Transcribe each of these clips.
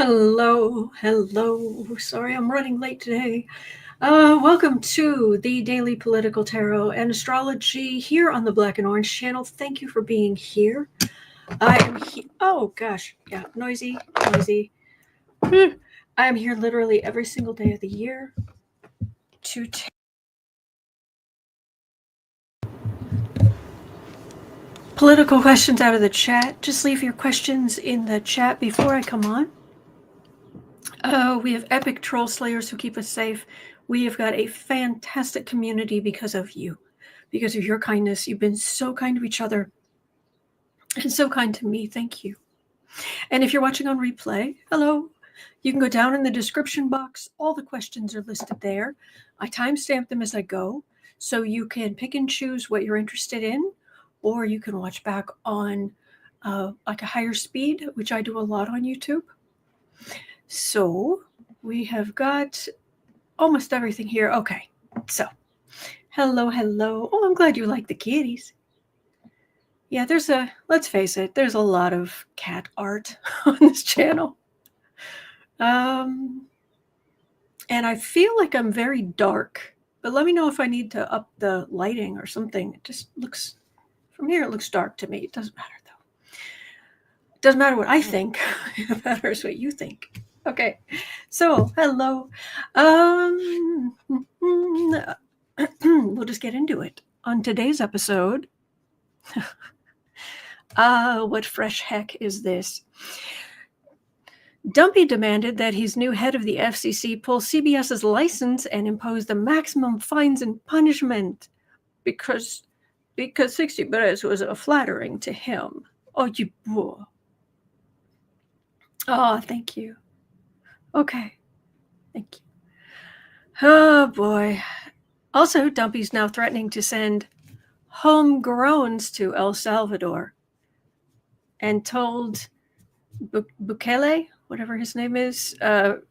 Hello. Sorry I'm running late today. Welcome to the Daily Political Tarot and Astrology here on the Black and Orange channel. Thank you for being here. Oh gosh, yeah, noisy. I am here literally every single day of the year to political questions out of the chat. Just leave your questions in the chat before I come on. We have epic troll slayers who keep us safe. We have got a fantastic community because of you, because of your kindness. You've been so kind to each other and so kind to me. Thank you. And if you're watching on replay, hello. You can go down in the description box. All the questions are listed there. I timestamp them as I go, so you can pick and choose what you're interested in, or you can watch back on like a higher speed, which I do a lot on YouTube. So we have got almost everything here. Okay, so hello. Oh, I'm glad you like the kitties. Yeah, let's face it, there's a lot of cat art on this channel. And I feel like I'm very dark, but let me know if I need to up the lighting or something. It just looks, from here, it looks dark to me. It doesn't matter though. It doesn't matter what I think. It matters what you think. Okay, so hello. We'll just get into it. On today's episode, what fresh heck is this? Dumpy demanded that his new head of the FCC pull CBS's license and impose the maximum fines and punishment because 60 minutes was flattering to him. Oh, you poor. Oh, thank you. Okay, thank you. Oh, boy. Also, Dumpy's now threatening to send homegrowns to El Salvador and told Bukele, whatever his name is, the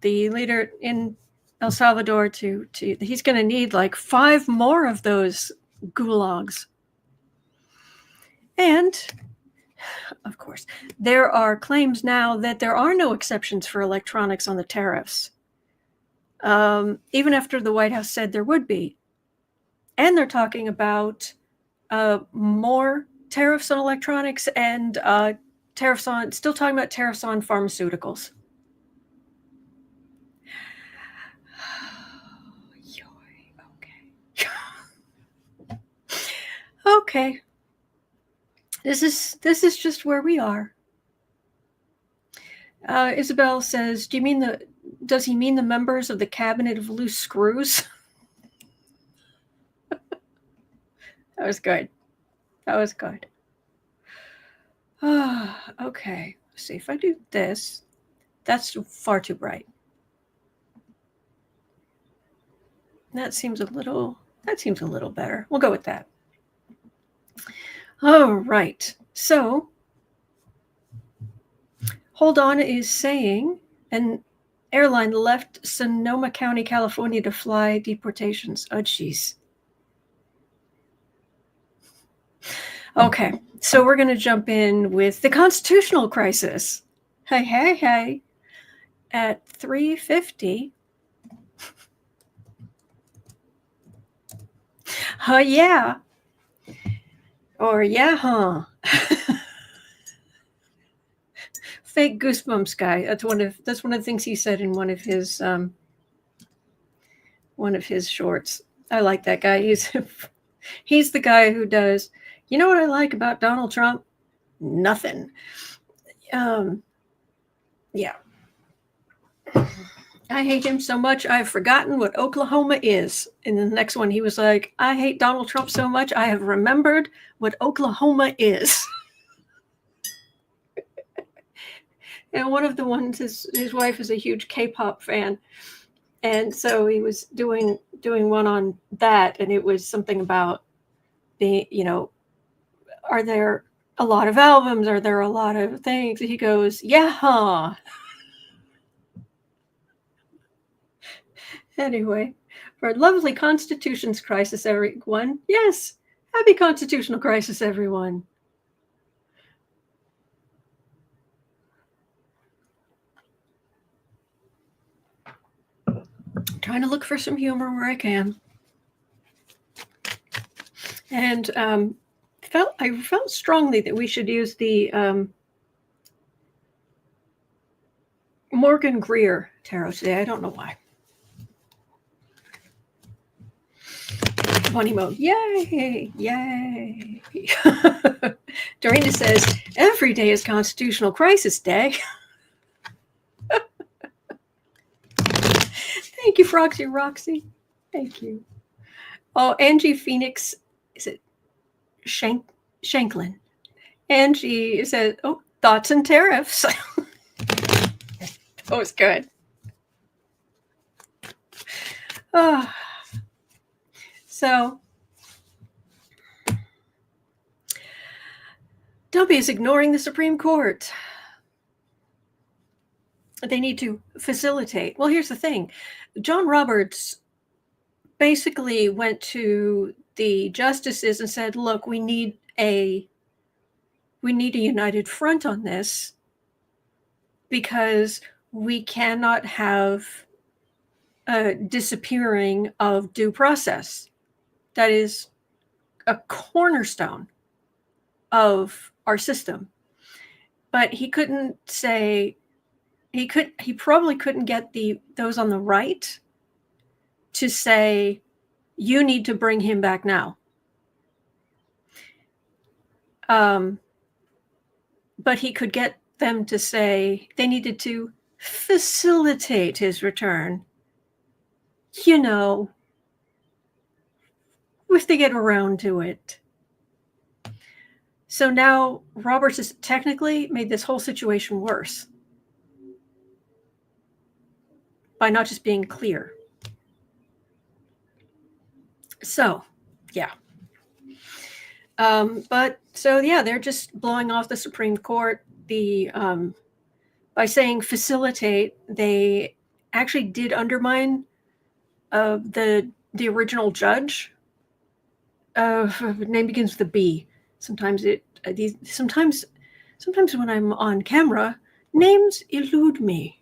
leader in El Salvador, to he's going to need like 5 more of those gulags. And, of course, there are claims now that there are no exceptions for electronics on the tariffs, even after the White House said there would be. And they're talking about more tariffs on electronics and still talking about tariffs on pharmaceuticals. Okay. This is just where we are. Isabel says, does he mean the members of the cabinet of loose screws? That was good. Okay. Let's see if I do this. That's far too bright. That seems a little better. We'll go with that. All right. So, Hold On is saying an airline left Sonoma County, California to fly deportations. Oh, jeez. Okay, so we're going to jump in with the constitutional crisis. Hey. At 3:50. Yeah. Or yeah, huh? Fake goosebumps guy. That's one of the things he said in one of his shorts. I like that guy. He's the guy who does. You know what I like about Donald Trump? Nothing. Yeah. I hate him so much, I've forgotten what Oklahoma is. In the next one, he was like, I hate Donald Trump so much, I have remembered what Oklahoma is. And one of the ones, his wife is a huge K-pop fan. And so he was doing one on that. And it was something about are there a lot of albums? Are there a lot of things? He goes, yeah, huh? Anyway, for a lovely Constitution's crisis, everyone. Yes, happy constitutional crisis, everyone. trying to look for some humor where I can. And I felt strongly that we should use the Morgan Greer tarot today. I don't know why. Bunny mode. Yay! Yay! Dorina says, every day is Constitutional Crisis Day. Thank you, Froxy Roxy. Thank you. Oh, Angie Phoenix, is it Shanklin? Angie says, oh, thoughts and tariffs. That was good. Oh. So, Dumpy is ignoring the Supreme Court. They need to facilitate. Well, here's the thing. John Roberts basically went to the justices and said, look, we need a united front on this, because we cannot have a disappearing of due process. That is a cornerstone of our system. But he couldn't say, he probably couldn't get those on the right to say, you need to bring him back now. But he could get them to say they needed to facilitate his return. You know, if they get around to it. So now Roberts has technically made this whole situation worse by not just being clear. So, yeah. They're just blowing off the Supreme Court. By saying facilitate, they actually did undermine the original judge. Name begins with a B. Sometimes when I'm on camera, names elude me.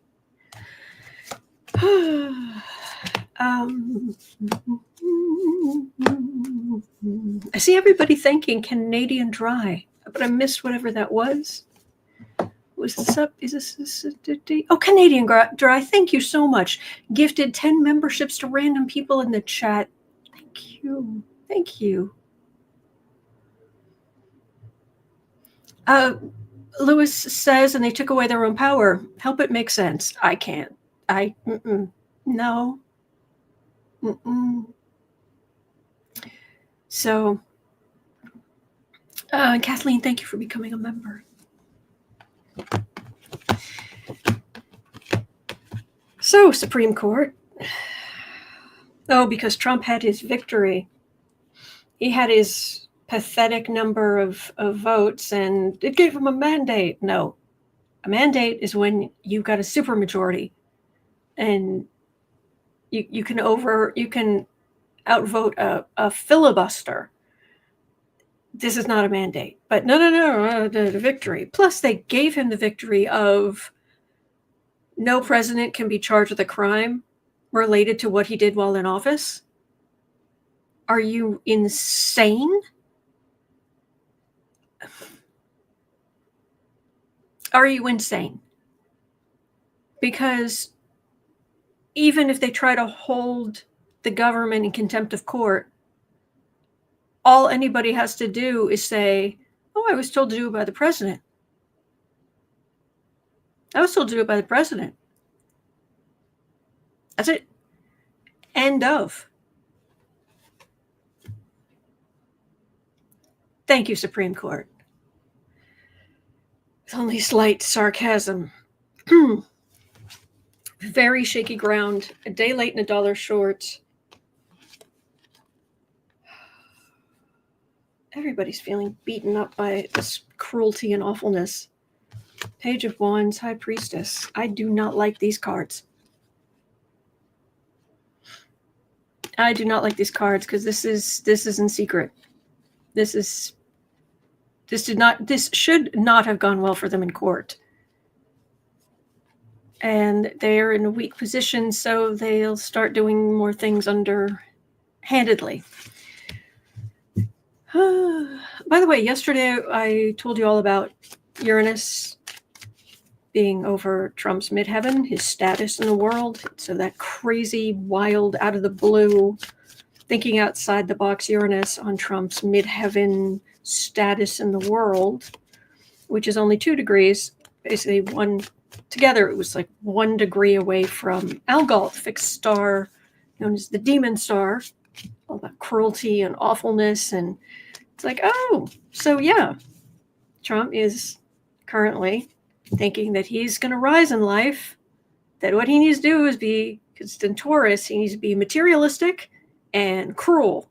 I see everybody thanking Canadian Dry, but I missed whatever that was. Was this up? Is this? Oh, Canadian Dry, thank you so much. Gifted 10 memberships to random people in the chat. Thank you. Thank you. Lewis says, and they took away their own power. Help it make sense. I can't. No. So, Kathleen, thank you for becoming a member. So, Supreme Court. Oh, because Trump had his victory. He had his pathetic number of votes, and it gave him a mandate. No. A mandate is when you've got a supermajority, and you can outvote a filibuster. This is not a mandate. But no, the victory. Plus, they gave him the victory of no president can be charged with a crime related to what he did while in office. Are you insane? Are you insane? Because even if they try to hold the government in contempt of court, all anybody has to do is say, oh, I was told to do it by the president. I was told to do it by the president. That's it. End of. Thank you, Supreme Court. With only slight sarcasm. Very shaky ground. A day late and a dollar short. Everybody's feeling beaten up by this cruelty and awfulness. Page of Wands, High Priestess. I do not like these cards. I do not like these cards because this is in secret. This should not have gone well for them in court. and they're in a weak position, so they'll start doing more things underhandedly. By the way, yesterday I told you all about Uranus being over Trump's midheaven, his status in the world. So that crazy, wild, out of the blue, thinking outside the box Uranus on Trump's midheaven status in the world, which is only 2 degrees, basically one together. It was like 1 degree away from Algol, fixed star known as the demon star, all that cruelty and awfulness. And it's like, oh, so yeah, Trump is currently thinking that he's going to rise in life, that what he needs to do is be, because it's in Taurus, he needs to be materialistic and cruel.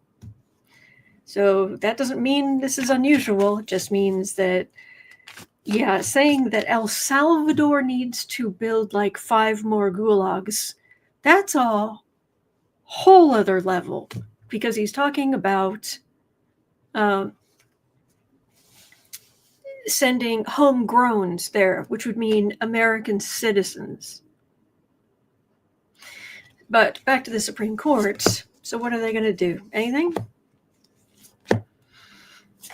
So that doesn't mean this is unusual. It just means that, yeah, saying that El Salvador needs to build like 5 more gulags, that's a whole other level, because he's talking about sending homegrowns there, which would mean American citizens. But back to the Supreme Court. So what are they going to do? Anything?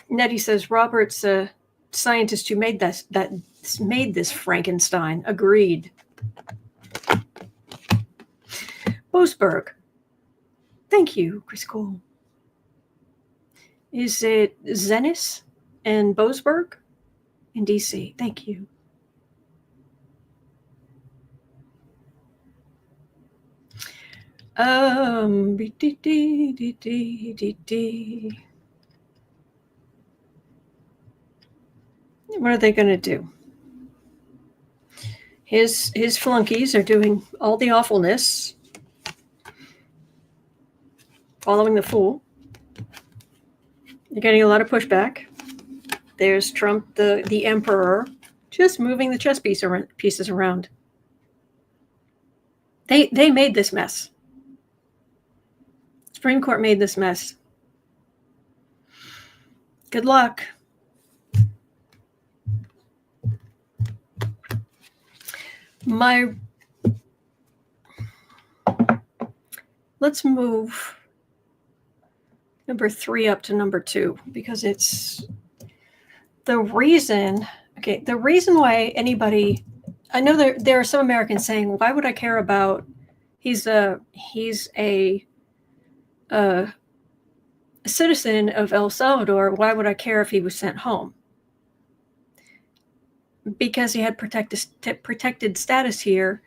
Nettie says Robert's a scientist who made this Frankenstein. Agreed. Boasberg. Thank you, Chris Cole. Is it Zenis and Boasberg in DC? Thank you. What are they going to do? His flunkies are doing all the awfulness, following the fool. They're getting a lot of pushback. There's Trump, the emperor, just moving the chess pieces around. They made this mess. Supreme Court made this mess. Good luck. Let's move number 3 up to number 2, because it's the reason why anybody, I know there are some Americans saying, why would I care about, he's a citizen of El Salvador, why would I care if he was sent home? Because he had protected status here,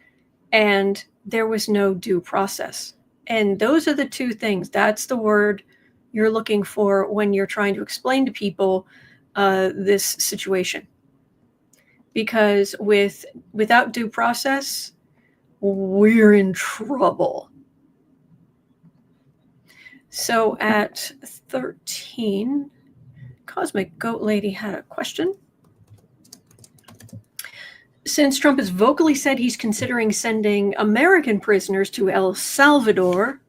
and there was no due process. And those are the 2 things. That's the word you're looking for when you're trying to explain to people this situation. Because without due process, we're in trouble. So at 13, Cosmic Goat Lady had a question. Since Trump has vocally said he's considering sending American prisoners to El Salvador,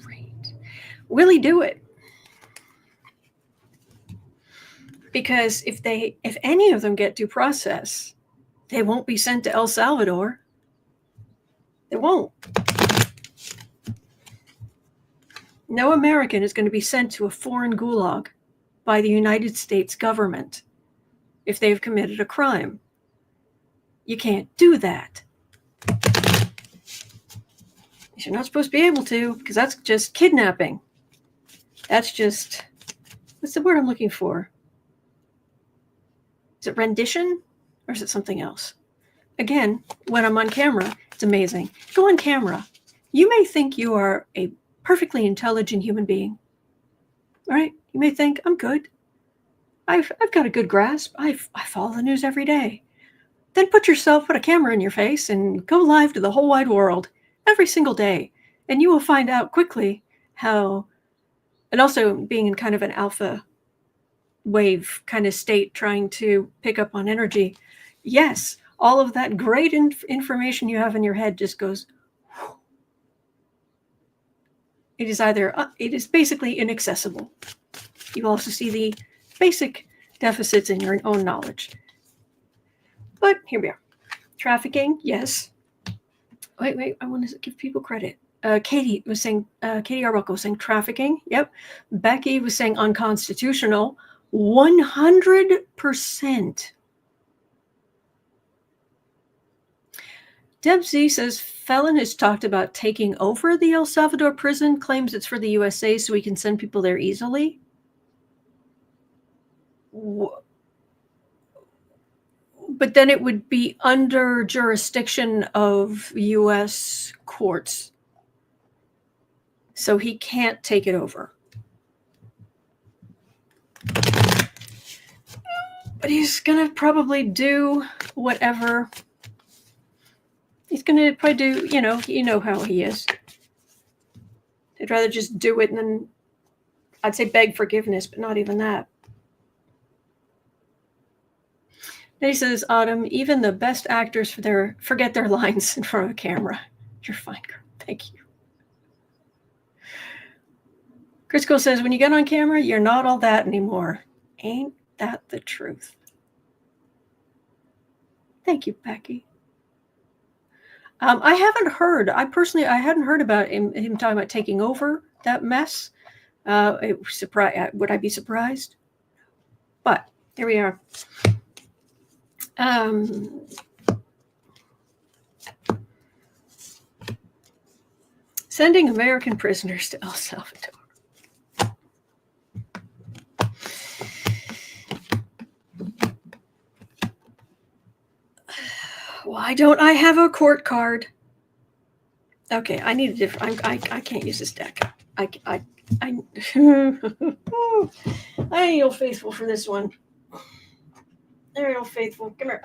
great. Will he do it? Because if any of them get due process, they won't be sent to El Salvador. They won't. No American is going to be sent to a foreign gulag by the United States government if they've committed a crime. You can't do that. You're not supposed to be able to, because that's just kidnapping. That's just, what's the word I'm looking for? Is it rendition, or is it something else? Again, when I'm on camera, it's amazing. Go on camera. You may think you are a perfectly intelligent human being. All right? You may think, I'm good. I've got a good grasp. I follow the news every day. Then put a camera in your face and go live to the whole wide world every single day. And you will find out quickly how, and also being in kind of an alpha wave kind of state, trying to pick up on energy. Yes, all of that great information you have in your head just goes, it is basically inaccessible. You also see the basic deficits in your own knowledge. But here we are. Trafficking, yes. Wait, I want to give people credit. Katie was saying, Katie Arbuckle was saying trafficking. Yep. Becky was saying unconstitutional. 100%. Deb Z says, Felon has talked about taking over the El Salvador prison, claims it's for the USA so we can send people there easily. But then it would be under jurisdiction of US courts. So he can't take it over. But he's going to probably do whatever. He's going to probably do, you know how he is. He'd rather just do it and then, I'd say beg forgiveness, but not even that. Then he says, Autumn, even the best actors forget their lines in front of a camera. You're fine, girl. Thank you. Chris Cole says, when you get on camera, you're not all that anymore. Ain't that the truth? Thank you, Becky. I hadn't heard about him talking about taking over that mess. Would I be surprised? But here we are. Sending American prisoners to El Salvador. Why don't I have a court card? Okay, I need a different. I can't use this deck. I need Old Faithful for this one. There, Old Faithful. Come here.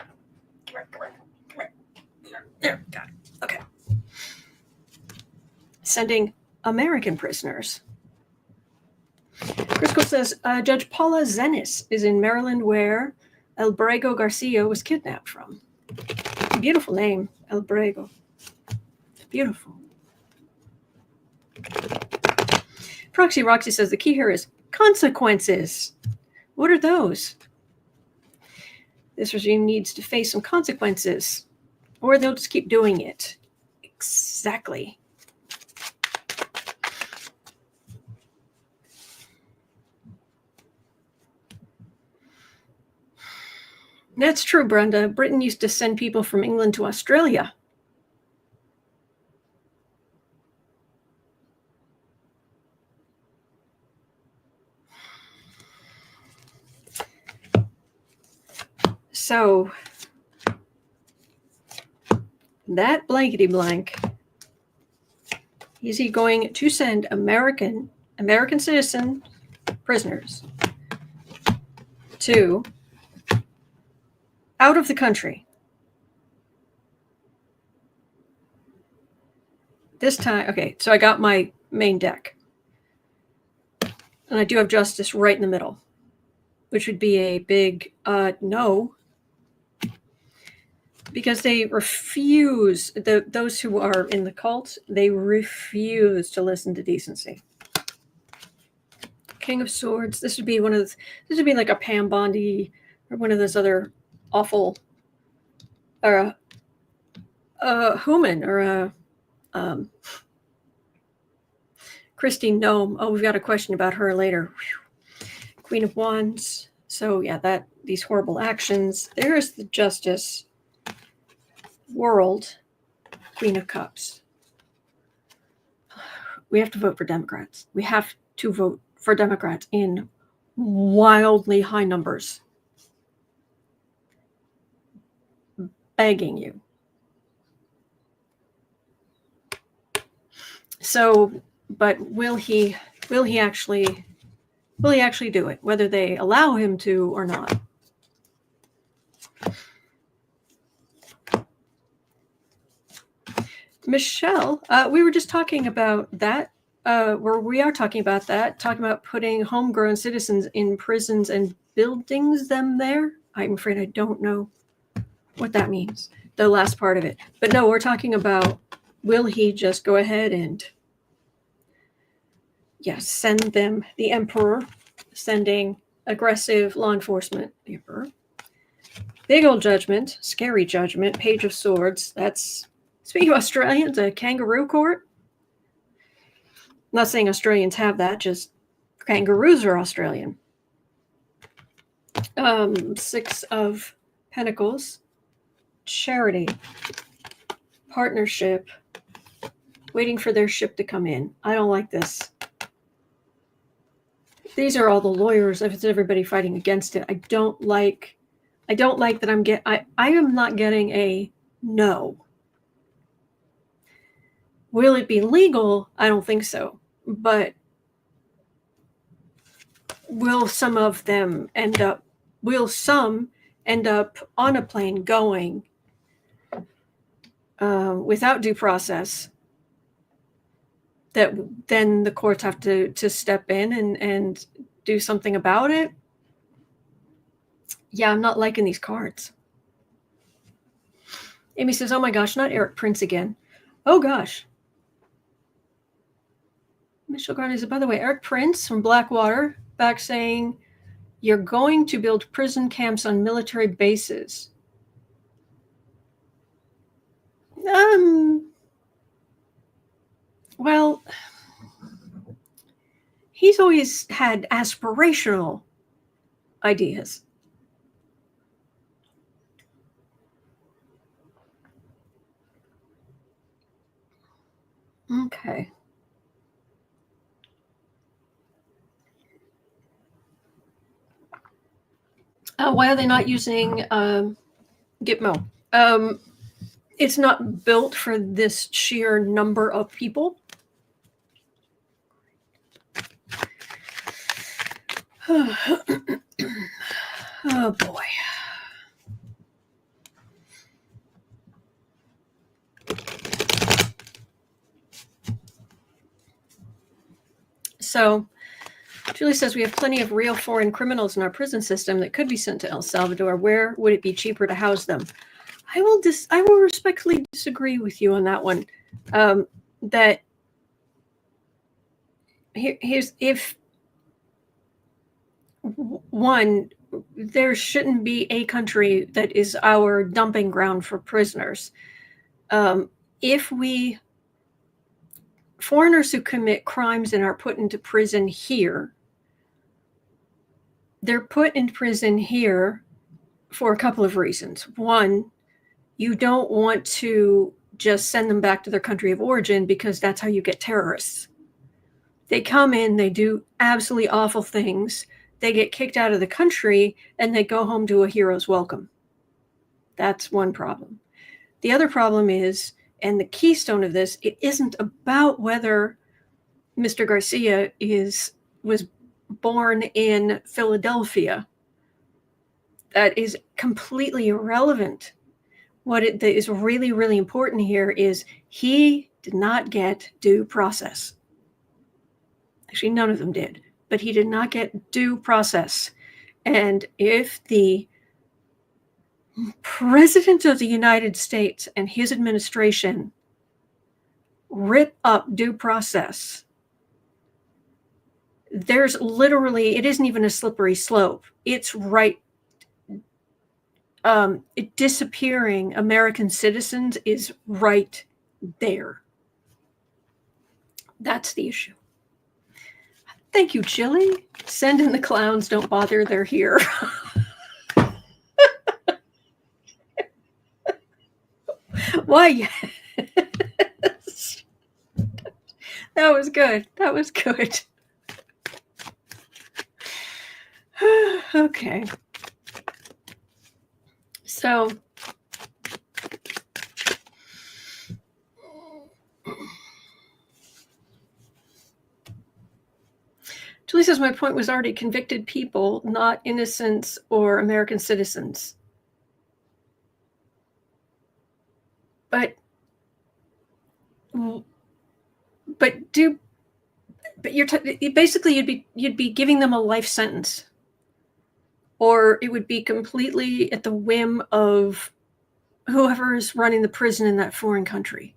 There, got it. Okay. Sending American prisoners. Crisco says Judge Paula Zenis is in Maryland, where El Brego Garcia was kidnapped from. Beautiful name, El Brego. Beautiful. Proxy Roxy says the key here is consequences. What are those? This regime needs to face some consequences, or they'll just keep doing it. Exactly. That's true, Brenda. Britain used to send people from England to Australia. So that blankety blank, is he going to send American citizen prisoners to out of the country? This time, okay, so I got my main deck. And I do have justice right in the middle, which would be a big no. Because they refuse, those who are in the cult, they refuse to listen to decency. King of Swords, this would be this would be like a Pam Bondi or one of those other awful, or a Human, or a Christine Nome. Oh, we've got a question about her later. Whew. Queen of Wands. So yeah, these horrible actions. There's the Justice. World. Queen of Cups. We have to vote for Democrats. We have to vote for Democrats in wildly high numbers. Begging you. So, but will he actually do it, whether they allow him to or not? Michelle, we were just talking about that, we are talking about putting homegrown citizens in prisons and buildings them there. I'm afraid I don't know what that means, the last part of it. But no, we're talking about, will he just go ahead and, send them, the emperor, sending aggressive law enforcement, the emperor, Big old judgment, scary judgment, Page of Swords. That's, speaking of Australians, a kangaroo court. I'm not saying Australians have that, just kangaroos are Australian. Six of Pentacles, charity, partnership, waiting for their ship to come in. I don't like this. These are all the lawyers. If it's everybody fighting against it, I don't like that I am not getting a no. Will it be legal? I don't think so. But will some end up on a plane going without due process, that then the courts have to step in and do something about it? Yeah, I'm not liking these cards. Amy says, oh my gosh, not Eric Prince again. Oh gosh. Michelle Garner says, by the way, Eric Prince from Blackwater back saying, you're going to build prison camps on military bases. Well, he's always had aspirational ideas. Okay. Why are they not using Gitmo? It's not built for this sheer number of people. Oh boy. So Julie says we have plenty of real foreign criminals in our prison system that could be sent to El Salvador. Where would it be cheaper to house them? I will respectfully disagree with you on that one. That here's if one, there shouldn't be a country that is our dumping ground for prisoners. If foreigners who commit crimes and are put into prison here, they're put in prison here for a couple of reasons. One, you don't want to just send them back to their country of origin because that's how you get terrorists. They come in, they do absolutely awful things, they get kicked out of the country, and they go home to a hero's welcome. That's one problem. The other problem is, and the keystone of this, it isn't about whether Mr. Garcia was born in Philadelphia. That is completely irrelevant. What is really, really important here is he did not get due process. Actually, none of them did, but he did not get due process. And if the President of the United States and his administration rip up due process, there's literally, it isn't even a slippery slope. It's right. Disappearing American citizens is right there. That's the issue. Thank you, Chili. Send in the clowns. Don't bother. They're here. Why? Yes. That was good. That was good. Okay. So, Julie says, my point was already convicted people, not innocents or American citizens. But basically you'd be giving them a life sentence, or it would be completely at the whim of whoever is running the prison in that foreign country.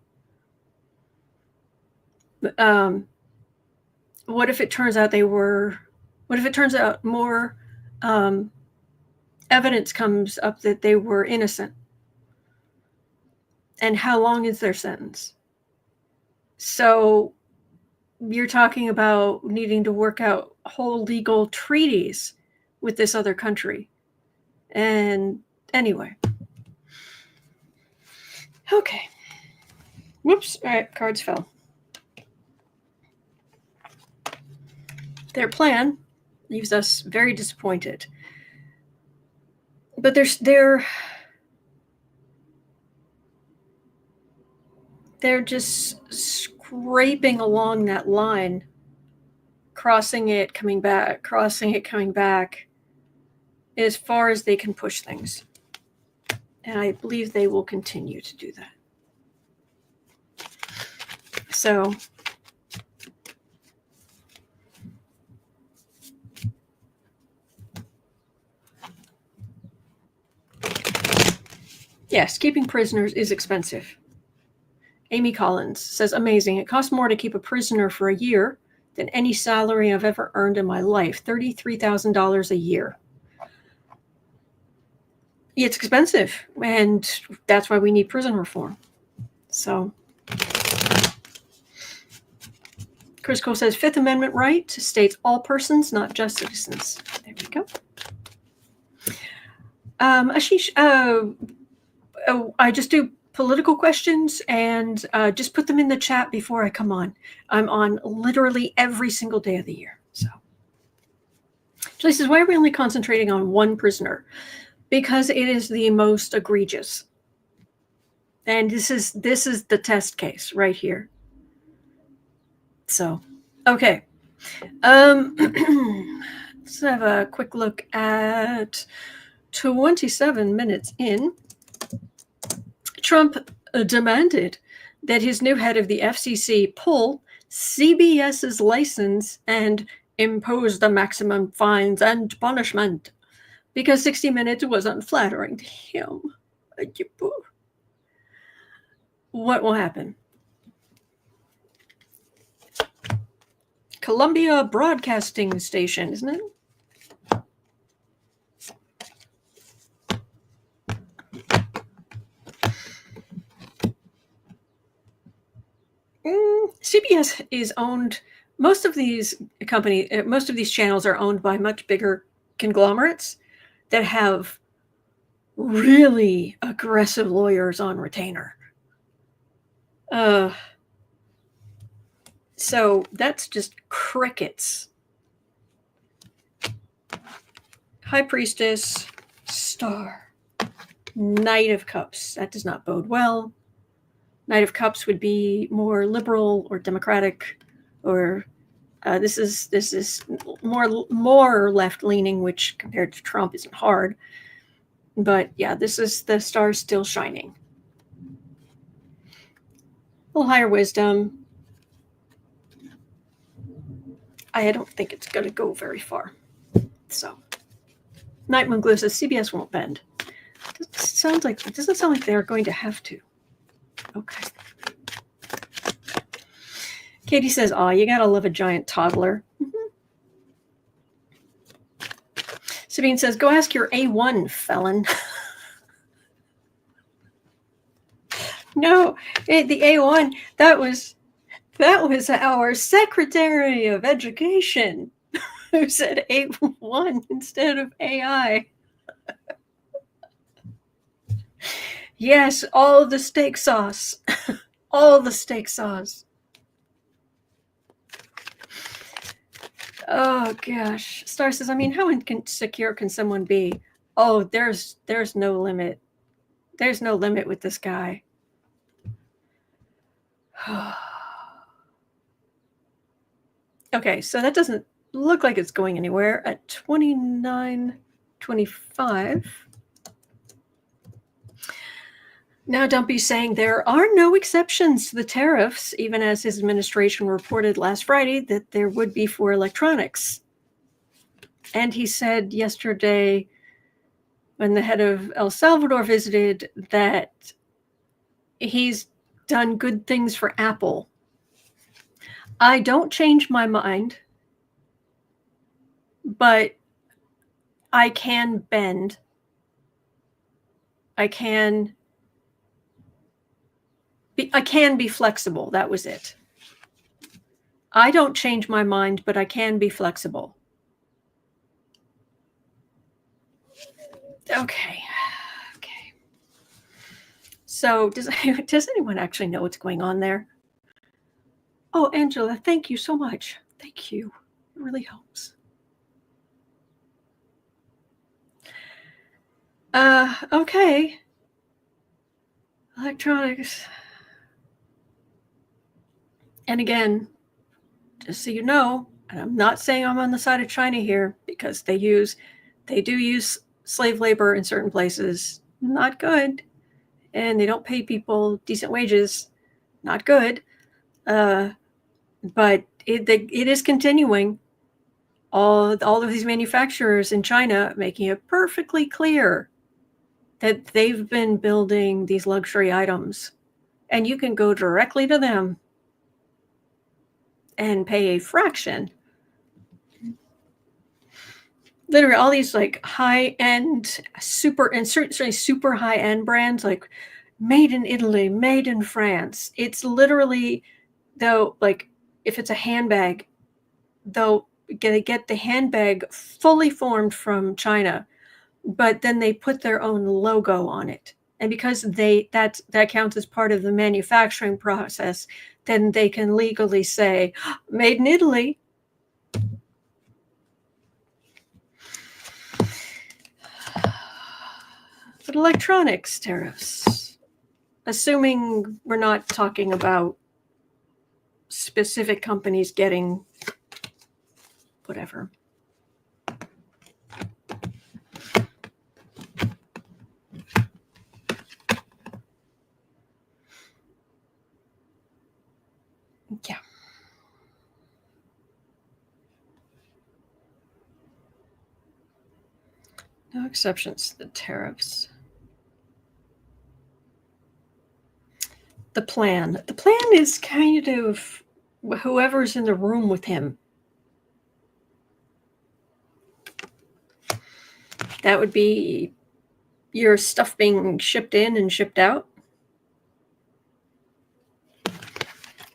What if it turns out more evidence comes up that they were innocent. And how long is their sentence? So you're talking about needing to work out whole legal treaties with this other country. And anyway. Okay. Whoops. All right, cards fell. Their plan leaves us very disappointed. But they're just scraping along that line, crossing it, coming back, crossing it, coming back, as far as they can push things. And I believe they will continue to do that. So yes, keeping prisoners is expensive. Amy Collins says, amazing. It costs more to keep a prisoner for a year than any salary I've ever earned in my life. $33,000 a year. It's expensive, and that's why we need prison reform. So Chris Cole says, Fifth Amendment right states all persons, not just citizens. There we go. Ashish, I just do political questions and just put them in the chat before I come on. I'm on literally every single day of the year. So Julie says, why are we only concentrating on one prisoner? Because it is the most egregious. And this is the test case right here. So, okay. Let's have a quick look at 27 minutes in. Trump demanded that his new head of the FCC pull CBS's license and impose the maximum fines and punishment because 60 Minutes was unflattering to him. What will happen? Columbia Broadcasting Station, isn't it? CBS is owned. Most of these channels are owned by much bigger conglomerates that have really aggressive lawyers on retainer. So that's just crickets. High Priestess, Star, Knight of Cups. That does not bode well. Knight of Cups would be more liberal or democratic, or this is more left leaning, which compared to Trump isn't hard. But yeah, this is the star still shining. A little higher wisdom. I don't think it's going to go very far. So, Night Moon Glue says CBS won't bend. It doesn't sound like they're going to have to. Okay. Katie says, "Oh, you gotta love a giant toddler." Mm-hmm. Sabine says, "Go ask your A1 felon." No, the A1 that was our Secretary of Education who said A1 instead of AI. Yes, all the steak sauce. All the steak sauce. Oh gosh. Star says, I mean, how insecure can someone be? Oh, there's no limit. There's no limit with this guy. Okay, so that doesn't look like it's going anywhere at 29.25. Now Dumpy's saying there are no exceptions to the tariffs, even as his administration reported last Friday that there would be for electronics. And he said yesterday, when the head of El Salvador visited, that he's done good things for Apple. I don't change my mind, but I can bend I can be flexible. That was it. I don't change my mind, but I can be flexible. Okay. So does anyone actually know what's going on there? Oh, Angela, thank you so much. Thank you. It really helps. Okay. Electronics. And again, just so you know, and I'm not saying I'm on the side of China here, because they do use slave labor in certain places. Not good. And they don't pay people decent wages. Not good. But it is continuing. All of these manufacturers in China making it perfectly clear that they've been building these luxury items, and you can go directly to them and pay a fraction. Literally, all these like high-end, certainly super high-end brands, like made in Italy, made in France. It's literally, though, like if it's a handbag, they'll get the handbag fully formed from China, but then they put their own logo on it. And because that counts as part of the manufacturing process, then they can legally say, made in Italy. But electronics tariffs, assuming we're not talking about specific companies getting whatever. Yeah. No exceptions to the tariffs. The plan is kind of whoever's in the room with him. That would be your stuff being shipped in and shipped out.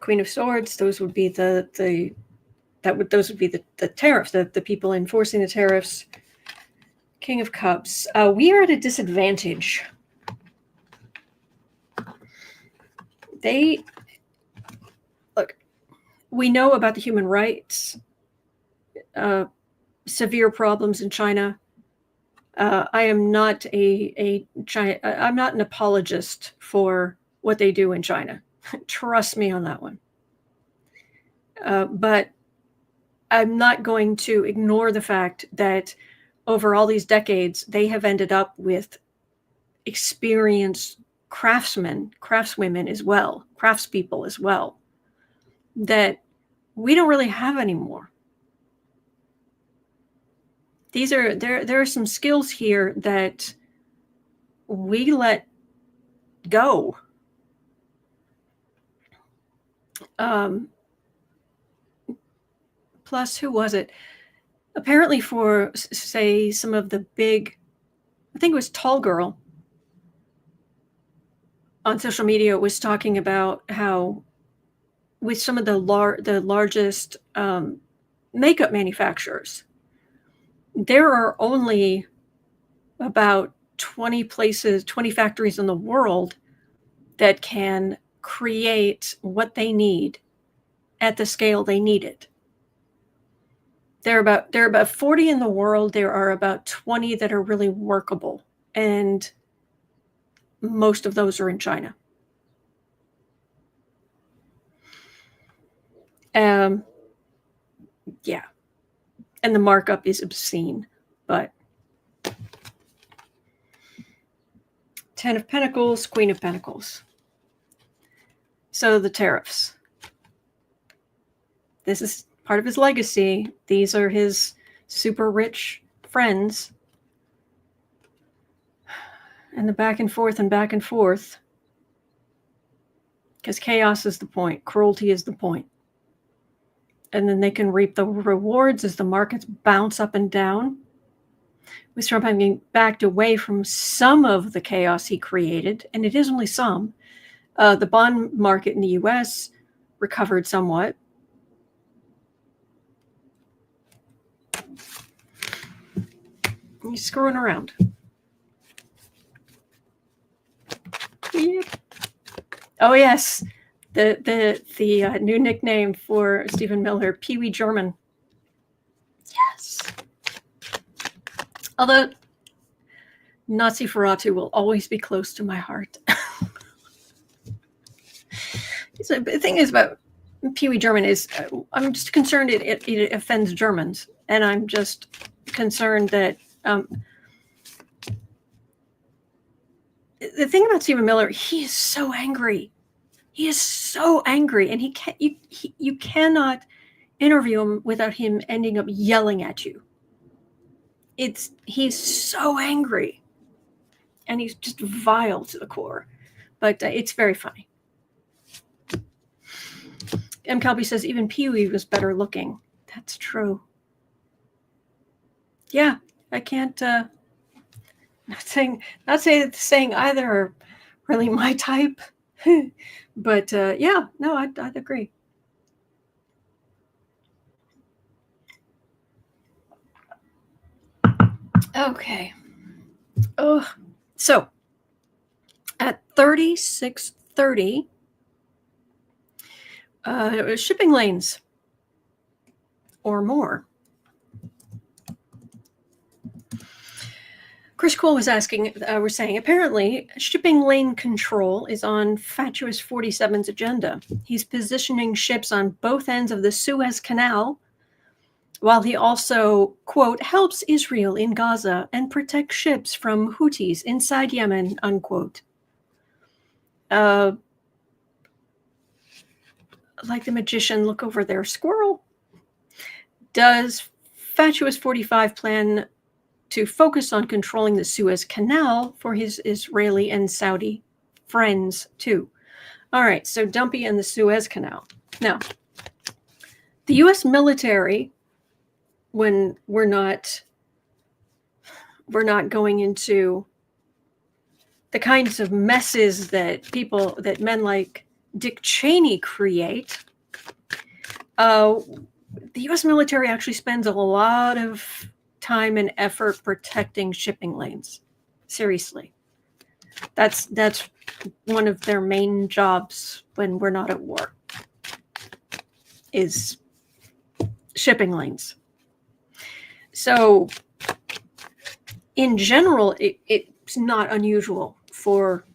Queen of Swords, those would be the tariffs, the people enforcing the tariffs. King of Cups. We are at a disadvantage. Look, we know about the human rights, severe problems in China. I am not I'm not an apologist for what they do in China. Trust me on that one. But I'm not going to ignore the fact that over all these decades, they have ended up with experienced craftswomen as well, craftspeople as well, that we don't really have anymore. There are some skills here that we let go. Plus, who was it? Apparently for, say, some of the big, I think it was Tall Girl on social media was talking about how with some of the largest makeup manufacturers, there are only about 20 factories in the world that can create what they need at the scale they need it. There are about 40 in the world. There are about 20 that are really workable, and most of those are in China. Yeah. And the markup is obscene, but 10 of Pentacles, Queen of Pentacles. So the tariffs. This is part of his legacy. These are his super rich friends. And the back and forth and back and forth. Because chaos is the point. Cruelty is the point. And then they can reap the rewards as the markets bounce up and down. with Trump having backed away from some of the chaos he created, and it is only some. The bond market in the U.S. recovered somewhat. He's screwing around. Yep. Oh yes, the new nickname for Stephen Miller, Pee Wee German. Yes. Although Nazi Ferratu will always be close to my heart. So the thing is about Pee Wee German is I'm just concerned it offends Germans, and I'm just concerned that the thing about Stephen Miller, he is so angry. He is so angry, and you cannot interview him without him ending up yelling at you. He's so angry, and he's just vile to the core, but it's very funny. M. Calby says even Pee Wee was better looking. That's true. Yeah, I can't. Not saying either are really my type, but yeah, no, I'd agree. Okay. Oh, so at 36:30, shipping lanes or more. Chris Cole was asking, we're saying, apparently shipping lane control is on Fatuous 47's agenda. He's positioning ships on both ends of the Suez Canal, while he also, quote, helps Israel in Gaza and protects ships from Houthies inside Yemen, unquote. Like the magician, look over there, squirrel. Does Fatuous 45 plan to focus on controlling the Suez Canal for his Israeli and Saudi friends, too? All right, so Dumpy and the Suez Canal. Now, the U.S. military, when we're not going into the kinds of messes that men like Dick Cheney create, the U.S. military actually spends a lot of time and effort protecting shipping lanes. Seriously. That's one of their main jobs when we're not at war, is shipping lanes. So in general, it's not unusual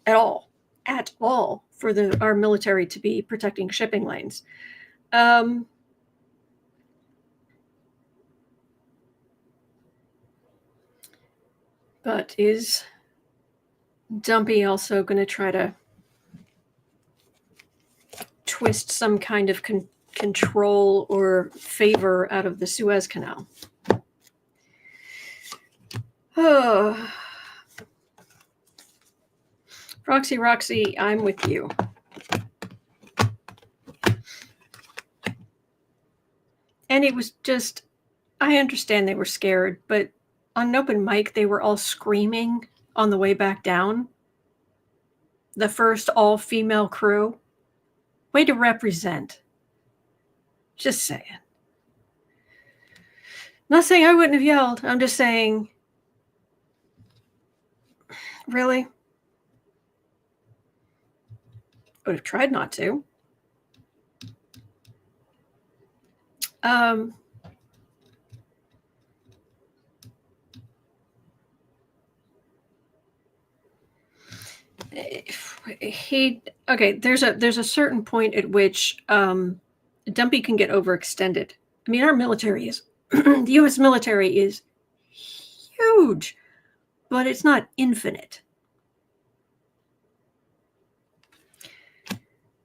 at all for our military to be protecting shipping lanes. But is Dumpy also going to try to twist some kind of control or favor out of the Suez Canal? Oh. Roxy, I'm with you. And it was just, I understand they were scared, but on an open mic, they were all screaming on the way back down. The first all-female crew. Way to represent. Just saying. Not saying I wouldn't have yelled. I'm just saying, really? Would have tried not to. There's a certain point at which Dumpy can get overextended. I mean, our military is the U.S. military is huge, but it's not infinite.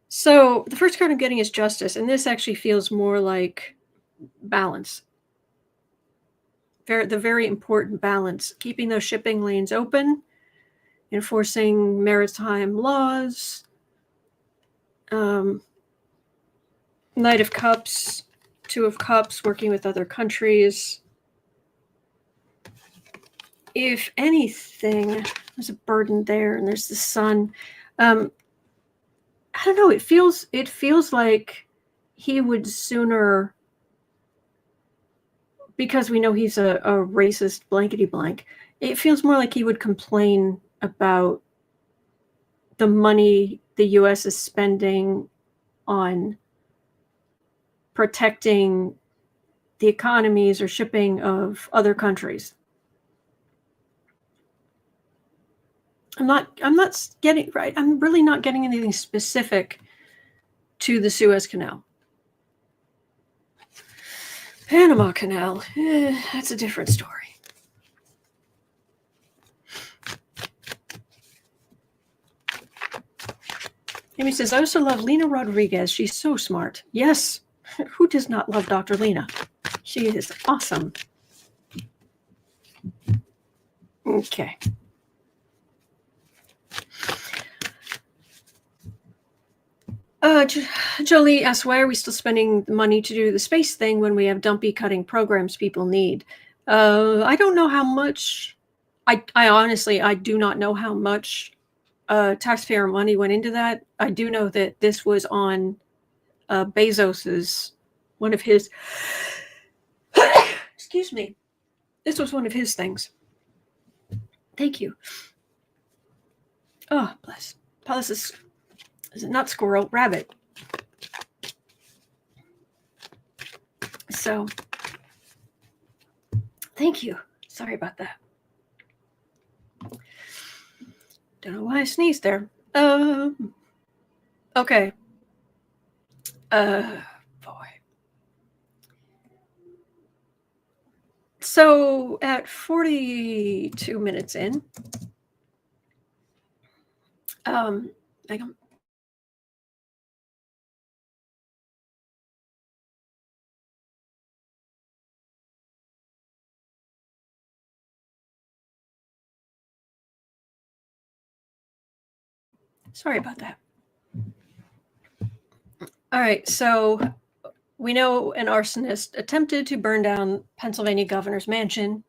So the first card I'm getting is justice, and this actually feels more like balance. The very important balance, keeping those shipping lanes open, enforcing maritime laws. Knight of Cups, Two of Cups, working with other countries. if anything, there's a burden there, and there's the sun. I don't know. It feels like he would sooner, because we know he's a racist blankety blank. It feels more like he would complain about the money the U.S. is spending on protecting the economies or shipping of other countries. I'm really not getting anything specific to the Suez Canal. Panama Canal, that's a different story. Amy says, I also love Lena Rodriguez. She's so smart. Yes. Who does not love Dr. Lena? She is awesome. Okay. Jolie asks, why are we still spending money to do the space thing when we have dumpy cutting programs people need? I don't know how much. I honestly, I do not know how much taxpayer money went into that. I do know that this was on Bezos's, one of his, excuse me. This was one of his things. Thank you. Oh, bless. Palace is it not squirrel, rabbit. So, thank you. Sorry about that. Don't know why I sneezed there. Okay. Boy. So at 42 minutes in, hang on. Sorry about that. All right, so we know an arsonist attempted to burn down Pennsylvania governor's mansion.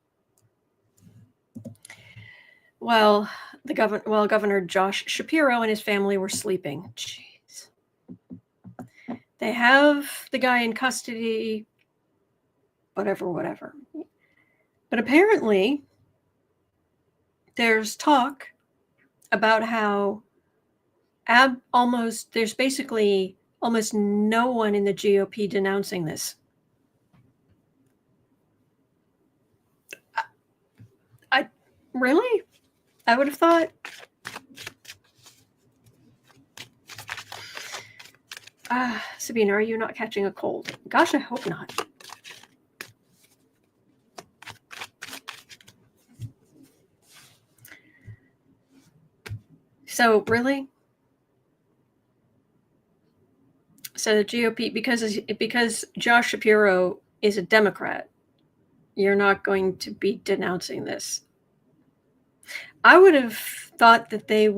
Well, Governor Josh Shapiro and his family were sleeping. Jeez. They have the guy in custody, whatever. But apparently, there's talk about how there's basically almost no one in the GOP denouncing this. Really? I would have thought. Sabina, are you not catching a cold? Gosh, I hope not. So, really? So the GOP, because Josh Shapiro is a Democrat, you're not going to be denouncing this. I would have thought that the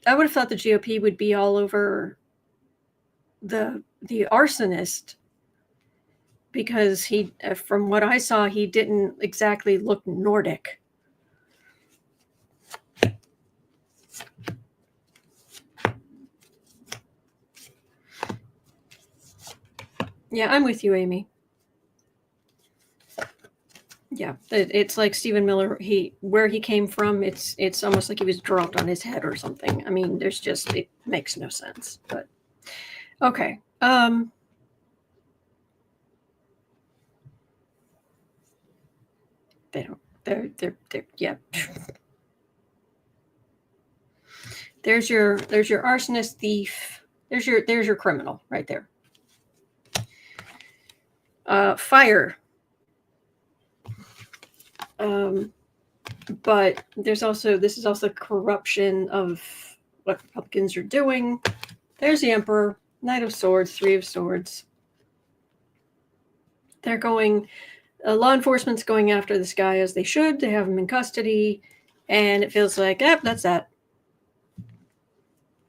GOP would be all over the arsonist, because he, from what I saw, he didn't exactly look Nordic. Yeah, I'm with you, Amy. Yeah, it's like Stephen Miller. Where he came from, it's almost like he was dropped on his head or something. I mean, it makes no sense. But okay. They don't. They're yeah. There's your arsonist, thief. There's your criminal right there. Fire. But this is also corruption of what Republicans are doing. There's the Emperor, Knight of Swords, Three of Swords. They're going, law enforcement's going after this guy as they should. They have him in custody, and it feels like, that's that.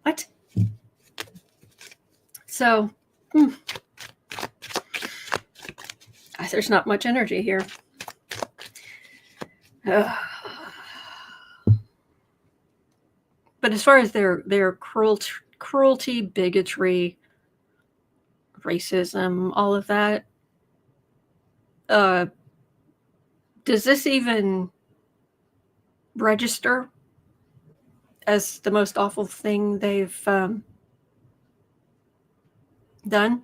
What? So, there's not much energy here. But as far as their cruelty, bigotry, racism, all of that, does this even register as the most awful thing they've done?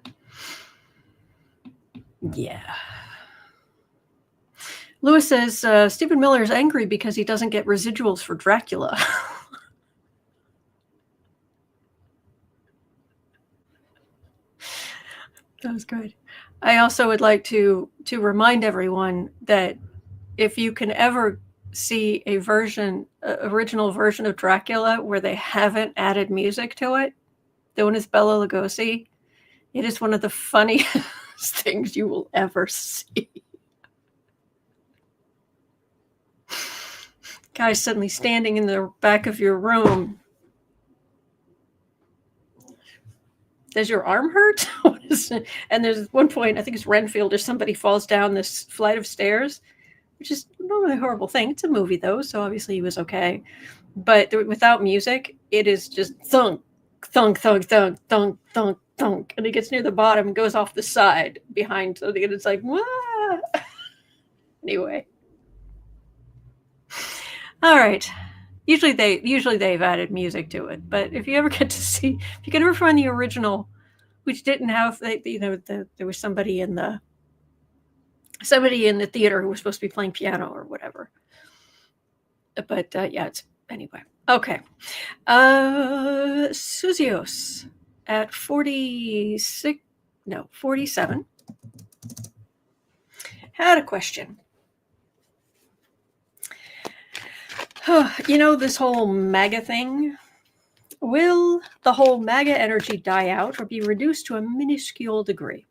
Yeah. Lewis says Stephen Miller is angry because he doesn't get residuals for Dracula. That was good. I also would like to remind everyone that if you can ever see a original version of Dracula where they haven't added music to it, the one is Bela Lugosi. It is one of the funniest things you will ever see. Guy suddenly standing in the back of your room. Does your arm hurt? And there's one point, I think it's Renfield or somebody falls down this flight of stairs, which is normally a horrible thing. It's a movie though, so obviously he was okay. But without music, it is just thunk, thunk, thunk, thunk, thunk, thunk, thunk. And he gets near the bottom and goes off the side behind something, and it's like, wah! Anyway. All right. Usually they've added music to it, but if you ever get to see, if you can ever find the original, which didn't have, there was somebody in the theater who was supposed to be playing piano or whatever. But yeah, it's anyway. Okay. Suzios at 47 had a question. You know, this whole MAGA thing, will the whole MAGA energy die out or be reduced to a minuscule degree?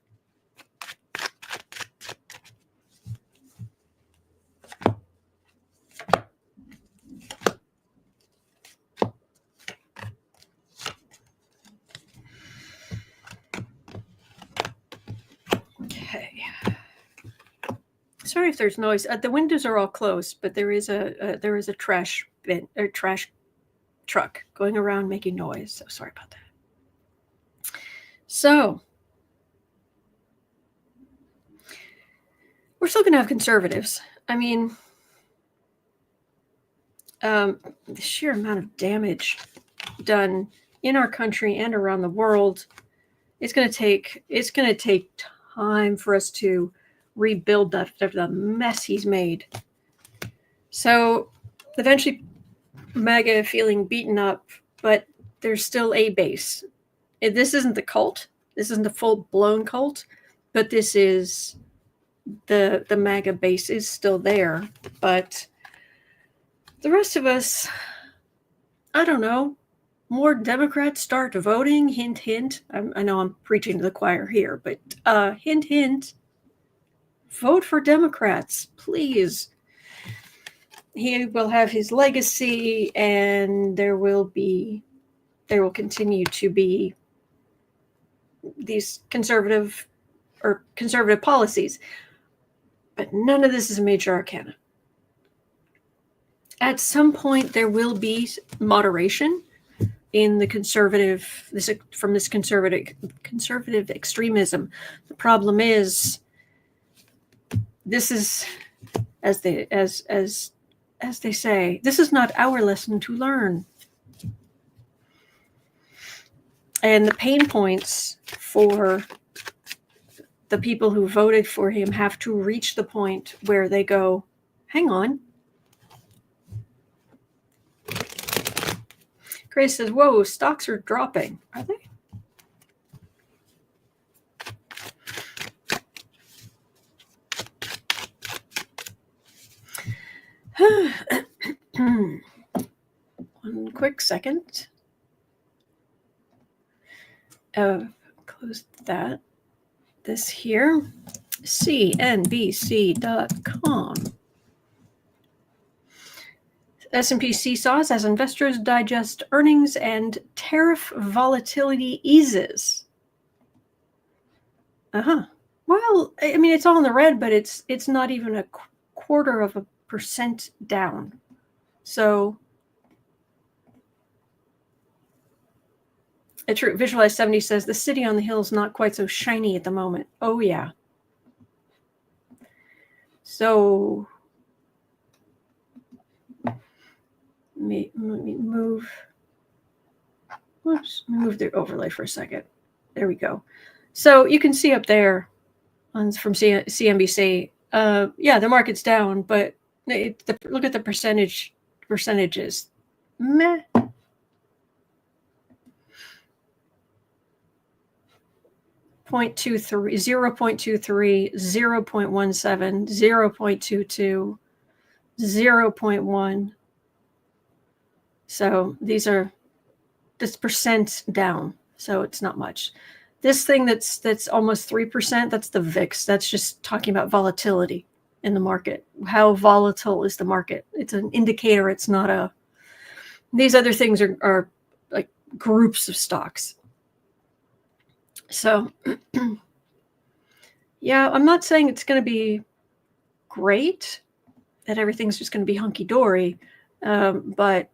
Okay. Sorry if there's noise. The windows are all closed, but there is a trash bin or trash truck going around making noise. So sorry about that. So we're still going to have conservatives. I mean, the sheer amount of damage done in our country and around the world, it's going to take time for us to rebuild the mess he's made. So eventually MAGA feeling beaten up, but there's still a base. This isn't the cult. This isn't the full-blown cult, but this is the MAGA base is still there. But the rest of us, I don't know, more Democrats start voting, hint, hint. I know I'm preaching to the choir here, but hint, hint, vote for Democrats, please. He will have his legacy, and there will continue to be these conservative policies, but none of this is a major arcana. At some point, there will be moderation in the conservative extremism. The problem is, this is, as they say, this is not our lesson to learn. And the pain points for the people who voted for him have to reach the point where they go, hang on. Grace says, whoa, stocks are dropping. Are they? One quick second. Close that. This here, cnbc.com. S&P seesaws as investors digest earnings and tariff volatility eases. Well, I mean, it's all in the red, but it's not even 0.25%. 8% down. So a true Visualize 70 says the city on the hill is not quite so shiny at the moment. Oh yeah. So let me move. Whoops, let me move the overlay for a second. There we go. So you can see up there from CNBC, yeah, the market's down, but look at the percentages. Meh. 0.23, 0.23, 0.17, 0.22, 0.1. So these are this percent down. So it's not much. This thing that's almost 3%, that's the VIX. That's just talking about volatility in the market. How volatile is the market? It's an indicator. It's not a. These other things are like groups of stocks. So, yeah, I'm not saying it's going to be great, that everything's just going to be hunky-dory, but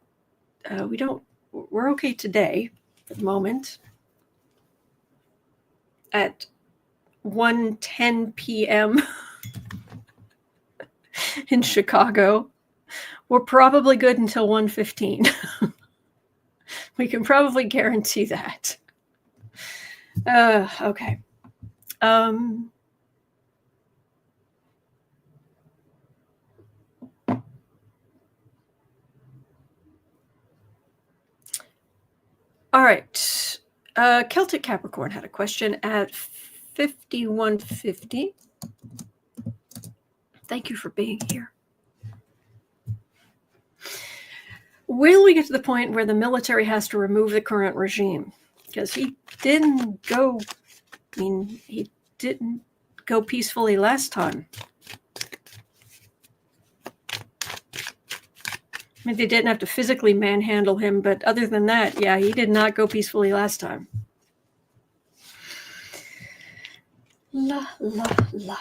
we're okay today at the moment at 1:10 p.m. in Chicago. We're probably good until 1:15. We can probably guarantee that. Okay. All right. Celtic Capricorn had a question at 5150. Thank you for being here. Will we get to the point where the military has to remove the current regime? Because he didn't go peacefully last time. I mean, they didn't have to physically manhandle him, but other than that, yeah, he did not go peacefully last time. La, la, la.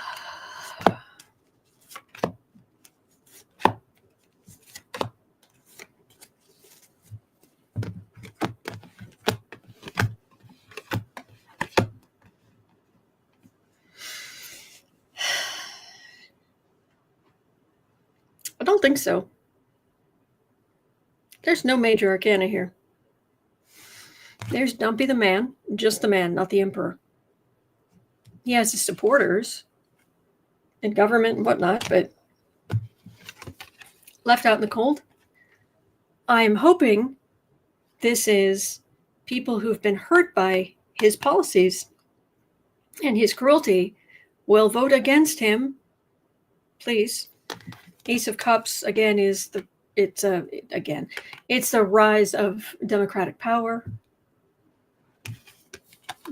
I don't think so. There's no major arcana here. There's Dumpy the man, just the man, not the emperor. He has his supporters in government and whatnot, but left out in the cold. I'm hoping this is people who've been hurt by his policies and his cruelty will vote against him. Please. Ace of Cups again is it's the rise of democratic power.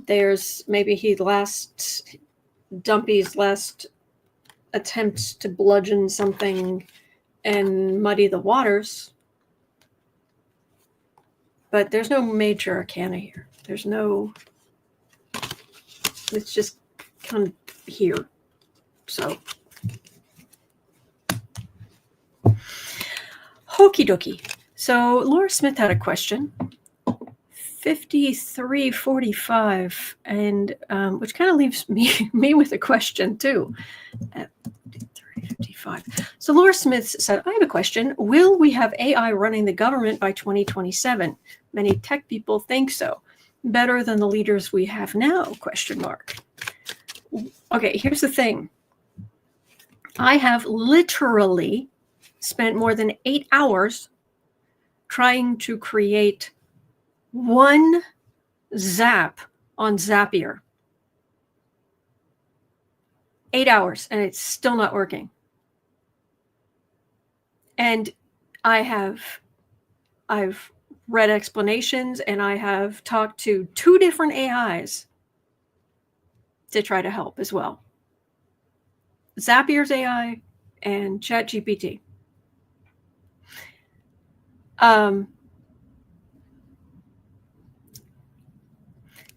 There's maybe Dumpy's last attempt to bludgeon something and muddy the waters. But there's no major arcana here. It's just kind of here. So Okie dokie. So Laura Smith had a question. 5345, and which kind of leaves me with a question too. At 5355. So Laura Smith said, I have a question. Will we have AI running the government by 2027? Many tech people think so. Better than the leaders we have now? ? Okay, here's the thing. I have literally spent more than 8 hours trying to create one zap on Zapier. 8 hours, and it's still not working. And I've read explanations, and I have talked to 2 different AIs to try to help as well. Zapier's AI and ChatGPT.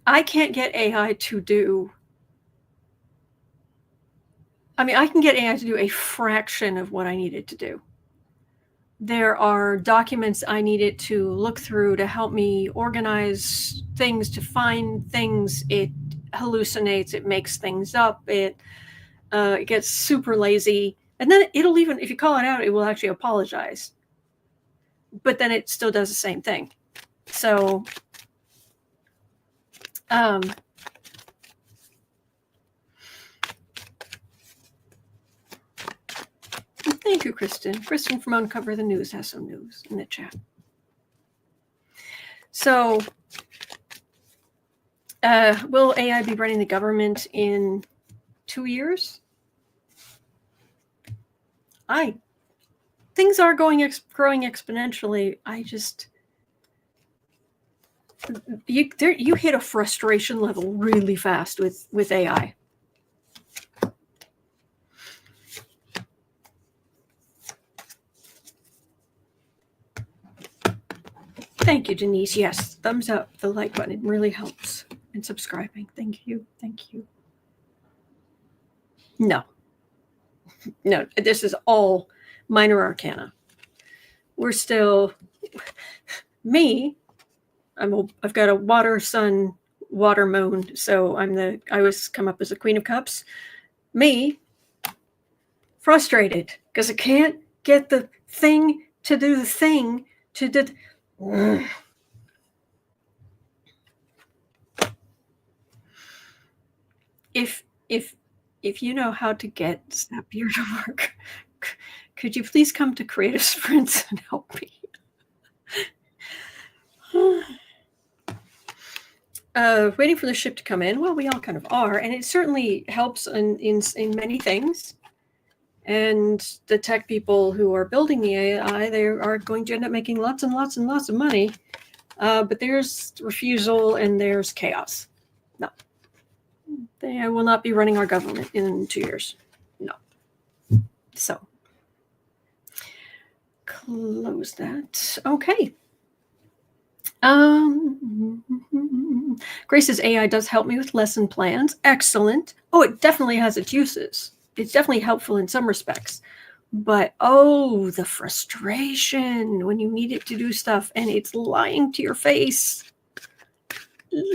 I can't get AI to do I mean, I can get AI to do a fraction of what I need it to do. There are documents I need it to look through to help me organize things, to find things. It hallucinates, it makes things up, it gets super lazy. And then it'll even, if you call it out, it will actually apologize. But then it still does the same thing. So, thank you, Kristen. Kristen from Uncover the News has some news in the chat. So, will AI be running the government in 2 years? Things are growing exponentially. You hit a frustration level really fast with AI. Thank you, Denise. Yes, thumbs up, the like button. It really helps. And subscribing. Thank you. Thank you. No, this is all minor arcana. We're still me. I've got a water, sun, water, moon. So I always come up as a Queen of Cups. Me, frustrated because I can't get the thing to do the thing to do. If you know how to get Zapier to work, could you please come to Creative Sprints and help me? Waiting for the ship to come in. Well, we all kind of are, and it certainly helps in many things. And the tech people who are building the AI, they are going to end up making lots and lots and lots of money. But there's refusal and there's chaos. No. They will not be running our government in 2 years. No. So, close that. Okay. Grace's AI does help me with lesson plans. Excellent. Oh, it definitely has its uses. It's definitely helpful in some respects. But, the frustration when you need it to do stuff and it's lying to your face.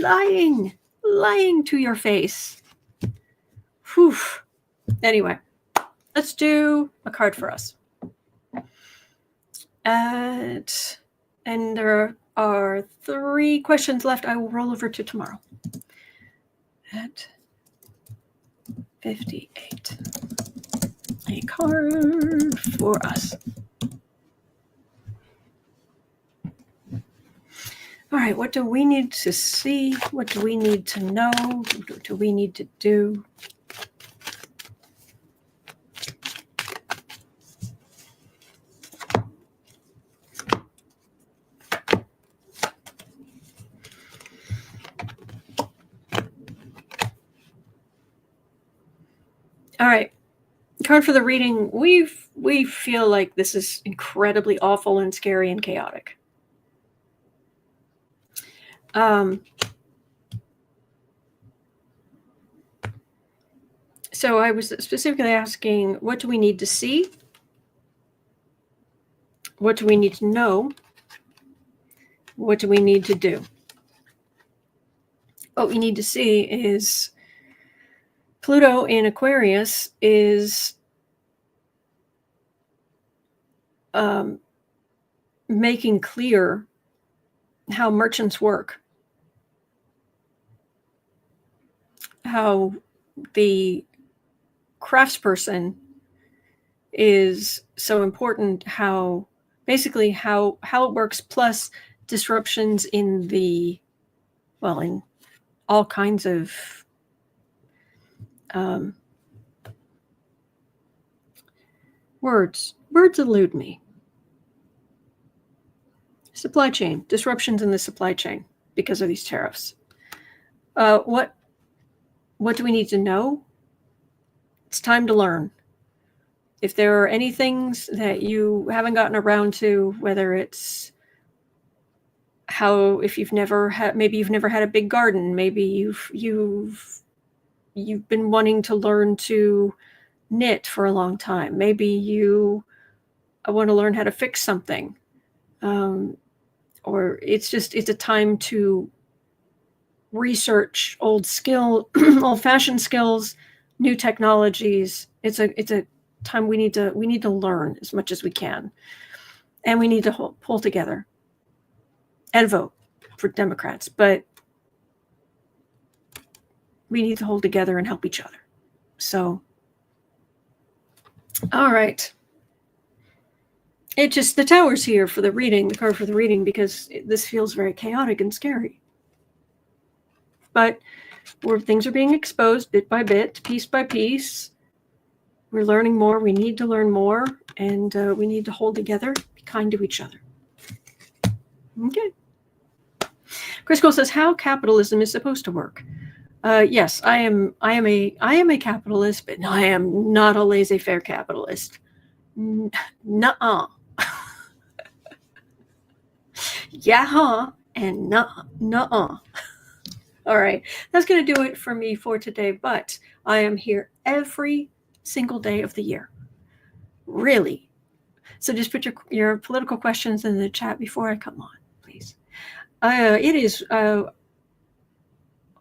Lying to your face. Whew. Anyway, let's do a card for us. And there are 3 questions left. I will roll over to tomorrow at 58. A card for us. All right, what do we need to see? What do we need to know? What do we need to do? All right, card for the reading. We feel like this is incredibly awful and scary and chaotic. So I was specifically asking, what do we need to see? What do we need to know? What do we need to do? What we need to see is Pluto in Aquarius is making clear how merchants work, how the craftsperson is so important, how it works, plus disruptions in in all kinds of words elude me. Supply chain, disruptions in the supply chain because of these tariffs. What do we need to know? It's time to learn. If there are any things that you haven't gotten around to, whether it's if you've never had a big garden, maybe you've been wanting to learn to knit for a long time. Maybe you want to learn how to fix something. Or it's a time to research old-fashioned skills, new technologies. It's a time we need to learn as much as we can, and we need to pull together and vote for Democrats. But we need to hold together and help each other. So, all right. The tower's here for the reading, the card for the reading, because this feels very chaotic and scary. But things are being exposed bit by bit, piece by piece. We're learning more. We need to learn more, and we need to hold together, be kind to each other. Okay. Chris Cole says, how capitalism is supposed to work. Yes, I am a capitalist, but I am not a laissez-faire capitalist. Nuh-uh. Yeah, and nuh-uh. All right, that's going to do it for me for today, but I am here every single day of the year. Really. So just put your political questions in the chat before I come on, please. It is...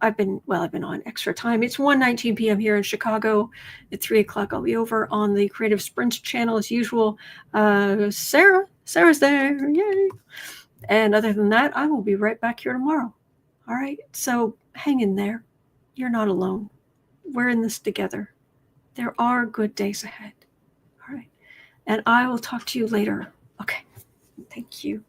I've been on extra time. It's 1:19 p.m. here in Chicago. At 3 o'clock, I'll be over on the Creative Sprints channel as usual. Sarah's there. Yay. And other than that, I will be right back here tomorrow. All right. So hang in there. You're not alone. We're in this together. There are good days ahead. All right. And I will talk to you later. Okay. Thank you.